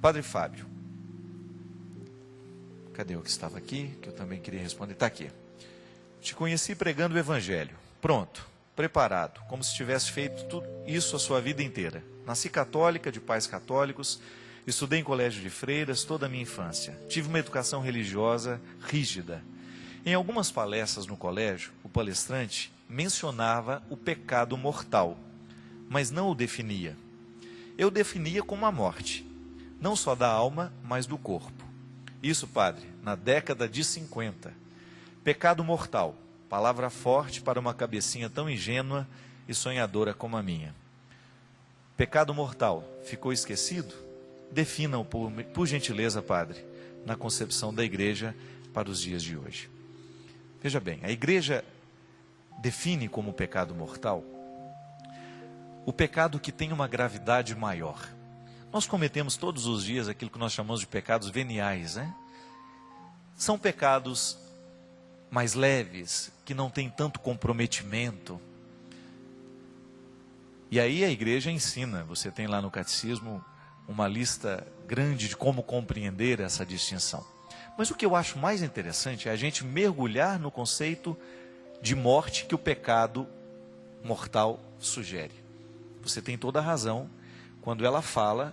Padre Fábio, cadê o que estava aqui, que eu também queria responder? Está aqui. Te conheci pregando o Evangelho. Pronto, preparado, como se tivesse feito tudo isso a sua vida inteira. Nasci católica, de pais católicos, estudei em colégio de freiras toda a minha infância. Tive uma educação religiosa rígida. Em algumas palestras no colégio, o palestrante mencionava o pecado mortal, mas não o definia. Eu definia como a morte, não só da alma, mas do corpo. Isso, padre, na década de 50. Pecado mortal, palavra forte para uma cabecinha tão ingênua e sonhadora como a minha. Pecado mortal, ficou esquecido? Defina-o, por gentileza, padre, na concepção da igreja para os dias de hoje. Veja bem, a igreja define como pecado mortal o pecado que tem uma gravidade maior. Nós cometemos todos os dias aquilo que nós chamamos de pecados veniais, né? São pecados mais leves, que não têm tanto comprometimento. E aí a igreja ensina, você tem lá no catecismo uma lista grande de como compreender essa distinção. Mas o que eu acho mais interessante é a gente mergulhar no conceito de morte que o pecado mortal sugere. Você tem toda a razão quando ela fala,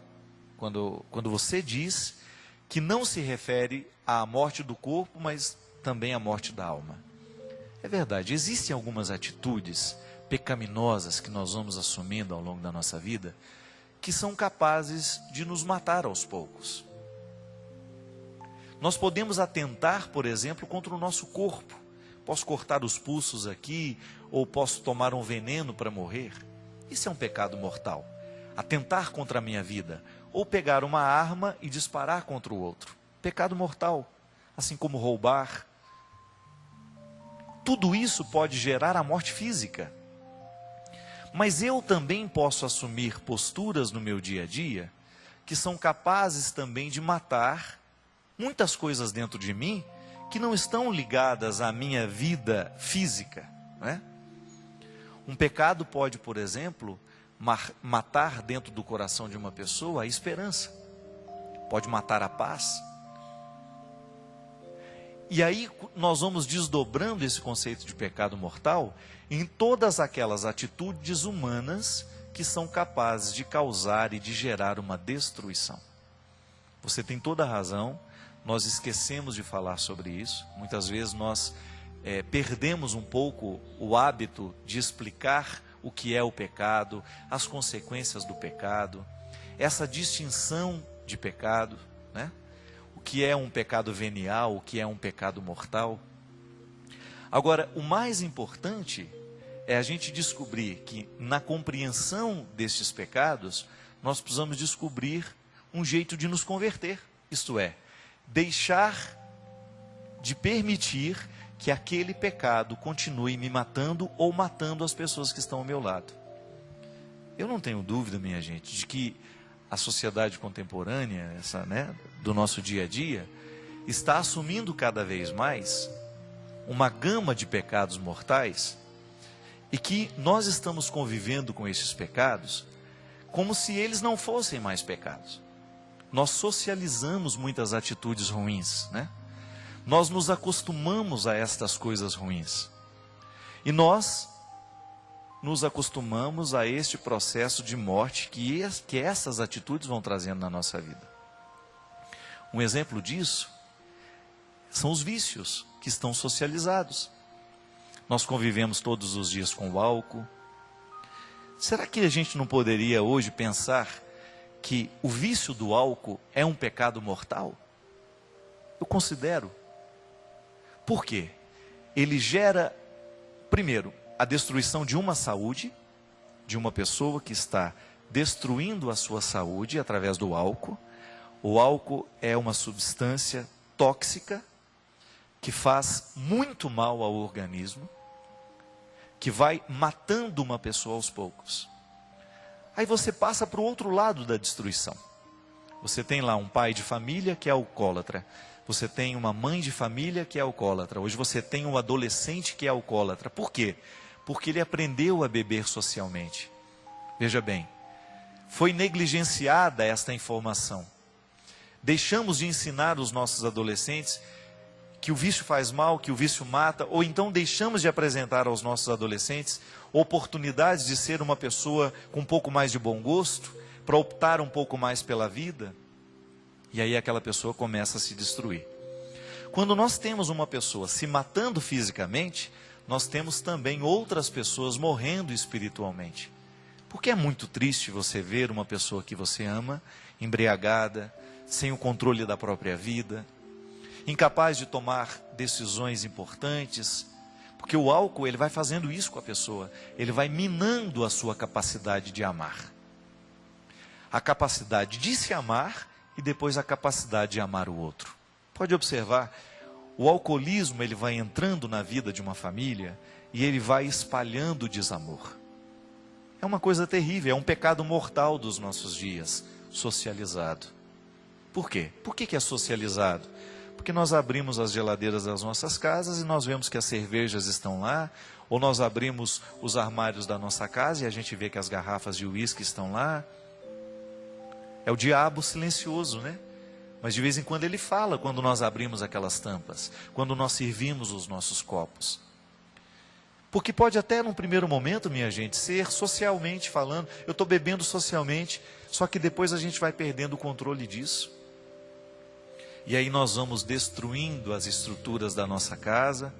quando você diz que não se refere à morte do corpo, mas também à morte da alma. É verdade, existem algumas atitudes pecaminosas que nós vamos assumindo ao longo da nossa vida, que são capazes de nos matar aos poucos. Nós podemos atentar, por exemplo, contra o nosso corpo. Posso cortar os pulsos aqui, ou posso tomar um veneno para morrer. Isso é um pecado mortal. Atentar contra a minha vida, ou pegar uma arma e disparar contra o outro. Pecado mortal, assim como roubar. Tudo isso pode gerar a morte física. Mas eu também posso assumir posturas no meu dia a dia, que são capazes também de matar muitas coisas dentro de mim que não estão ligadas à minha vida física, né? Um pecado pode, por exemplo, matar dentro do coração de uma pessoa a esperança, pode matar a paz. E aí nós vamos desdobrando esse conceito de pecado mortal em todas aquelas atitudes humanas que são capazes de causar e de gerar uma destruição. Você tem toda a razão. Nós esquecemos de falar sobre isso. Muitas vezes nós perdemos um pouco o hábito de explicar o que é o pecado, as consequências do pecado, essa distinção de pecado, né? O que é um pecado venial, o que é um pecado mortal. Agora, o mais importante é a gente descobrir que na compreensão destes pecados, nós precisamos descobrir um jeito de nos converter, isto é, deixar de permitir que aquele pecado continue me matando ou matando as pessoas que estão ao meu lado. Eu não tenho dúvida, minha gente, de que a sociedade contemporânea, do nosso dia a dia, está assumindo cada vez mais uma gama de pecados mortais e que nós estamos convivendo com esses pecados como se eles não fossem mais pecados. Nós socializamos muitas atitudes ruins, né? Nós nos acostumamos a estas coisas ruins. E nós nos acostumamos a este processo de morte que essas atitudes vão trazendo na nossa vida. Um exemplo disso são os vícios que estão socializados. Nós convivemos todos os dias com o álcool. Será que a gente não poderia hoje pensar que o vício do álcool é um pecado mortal? Eu considero. Por quê? Ele gera, primeiro, a destruição de uma saúde, de uma pessoa que está destruindo a sua saúde através do álcool. O álcool é uma substância tóxica que faz muito mal ao organismo, que vai matando uma pessoa aos poucos. Aí você passa para o outro lado da destruição. Você tem lá um pai de família que é alcoólatra. Você tem uma mãe de família que é alcoólatra. Hoje você tem um adolescente que é alcoólatra. Por quê? Porque ele aprendeu a beber socialmente. Veja bem, foi negligenciada esta informação. Deixamos de ensinar os nossos adolescentes que o vício faz mal, que o vício mata, ou então deixamos de apresentar aos nossos adolescentes oportunidades de ser uma pessoa com um pouco mais de bom gosto, para optar um pouco mais pela vida, e aí aquela pessoa começa a se destruir. Quando nós temos uma pessoa se matando fisicamente, nós temos também outras pessoas morrendo espiritualmente. Porque é muito triste você ver uma pessoa que você ama, embriagada, sem o controle da própria vida, incapaz de tomar decisões importantes, porque o álcool ele vai fazendo isso com a pessoa, ele vai minando a sua capacidade de amar. A capacidade de se amar e depois a capacidade de amar o outro. Pode observar, o alcoolismo ele vai entrando na vida de uma família e ele vai espalhando o desamor. É uma coisa terrível, é um pecado mortal dos nossos dias, socializado. Por quê? Por que é socializado? Porque nós abrimos as geladeiras das nossas casas e nós vemos que as cervejas estão lá, ou nós abrimos os armários da nossa casa e a gente vê que as garrafas de uísque estão lá. É o diabo silencioso, né? Mas de vez em quando ele fala quando nós abrimos aquelas tampas, quando nós servimos os nossos copos. Porque pode até num primeiro momento, minha gente, ser socialmente falando, eu estou bebendo socialmente, só que depois a gente vai perdendo o controle disso. E aí nós vamos destruindo as estruturas da nossa casa.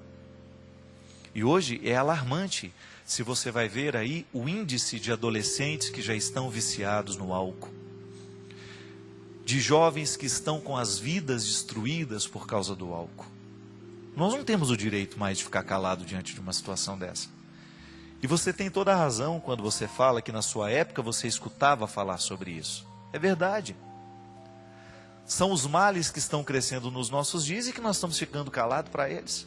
E hoje é alarmante, se você vai ver aí o índice de adolescentes que já estão viciados no álcool. De jovens que estão com as vidas destruídas por causa do álcool. Nós não temos o direito mais de ficar calado diante de uma situação dessa. E você tem toda a razão quando você fala que na sua época você escutava falar sobre isso. É verdade. São os males que estão crescendo nos nossos dias e que nós estamos ficando calados para eles.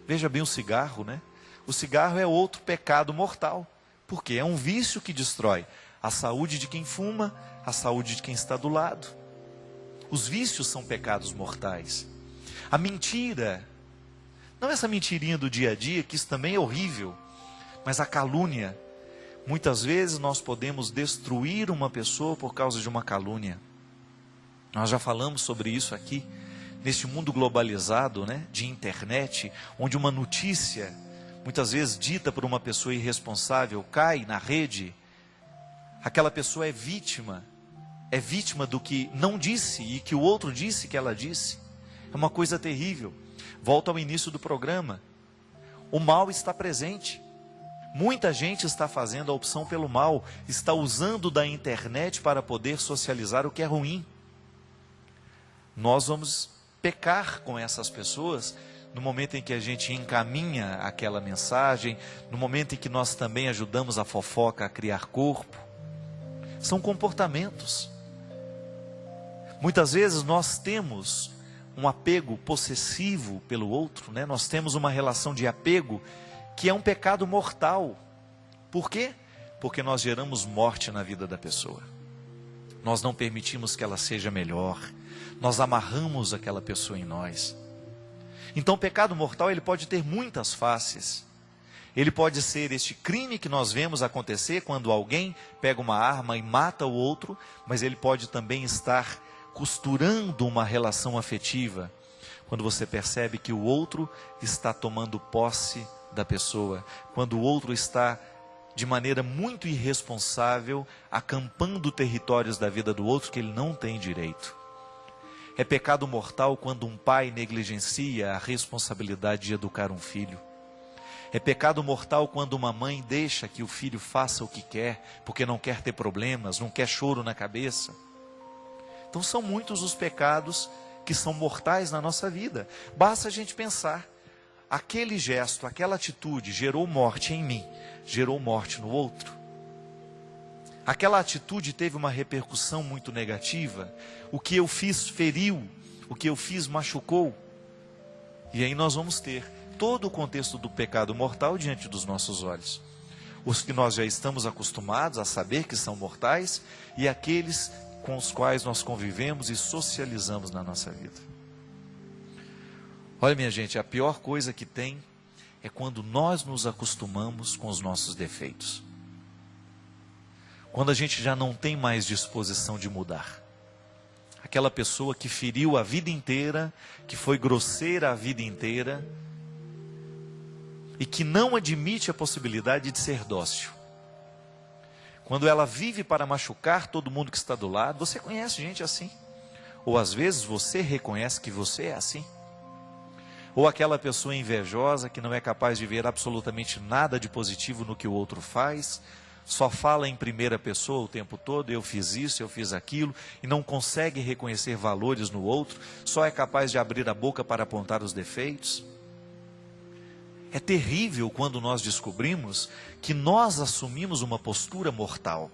Veja bem o cigarro, né? O cigarro é outro pecado mortal. Por quê? É um vício que destrói a saúde de quem fuma, a saúde de quem está do lado. Os vícios são pecados mortais. A mentira, não essa mentirinha do dia a dia, que isso também é horrível, mas a calúnia. Muitas vezes nós podemos destruir uma pessoa por causa de uma calúnia. Nós já falamos sobre isso aqui, neste mundo globalizado, né, de internet, onde uma notícia, muitas vezes dita por uma pessoa irresponsável, cai na rede. Aquela pessoa é vítima do que não disse e que o outro disse que ela disse. É uma coisa terrível. Volto ao início do programa. O mal está presente. Muita gente está fazendo a opção pelo mal, está usando da internet para poder socializar o que é ruim. Nós vamos pecar com essas pessoas no momento em que a gente encaminha aquela mensagem, no momento em que nós também ajudamos a fofoca a criar corpo. São comportamentos. Muitas vezes nós temos um apego possessivo pelo outro, né? Nós temos uma relação de apego que é um pecado mortal. Por quê? Porque nós geramos morte na vida da pessoa. Nós não permitimos que ela seja melhor. Nós amarramos aquela pessoa em nós. Então o pecado mortal ele pode ter muitas faces. Ele pode ser este crime que nós vemos acontecer quando alguém pega uma arma e mata o outro, mas ele pode também estar costurando uma relação afetiva, quando você percebe que o outro está tomando posse da pessoa, quando o outro está de maneira muito irresponsável acampando territórios da vida do outro que ele não tem direito. É pecado mortal quando um pai negligencia a responsabilidade de educar um filho. É pecado mortal quando uma mãe deixa que o filho faça o que quer, porque não quer ter problemas, não quer choro na cabeça. Então são muitos os pecados que são mortais na nossa vida. Basta a gente pensar, aquele gesto, aquela atitude gerou morte em mim, gerou morte no outro. Aquela atitude teve uma repercussão muito negativa, o que eu fiz feriu, o que eu fiz machucou. E aí nós vamos ter todo o contexto do pecado mortal diante dos nossos olhos. Os que nós já estamos acostumados a saber que são mortais e aqueles com os quais nós convivemos e socializamos na nossa vida. Olha, minha gente, a pior coisa que tem é quando nós nos acostumamos com os nossos defeitos. Quando a gente já não tem mais disposição de mudar. Aquela pessoa que feriu a vida inteira, que foi grosseira a vida inteira, e que não admite a possibilidade de ser dócil. Quando ela vive para machucar todo mundo que está do lado, você conhece gente assim? Ou às vezes você reconhece que você é assim? Ou aquela pessoa invejosa que não é capaz de ver absolutamente nada de positivo no que o outro faz, só fala em primeira pessoa o tempo todo, eu fiz isso, eu fiz aquilo, e não consegue reconhecer valores no outro, só é capaz de abrir a boca para apontar os defeitos. É terrível quando nós descobrimos que nós assumimos uma postura mortal.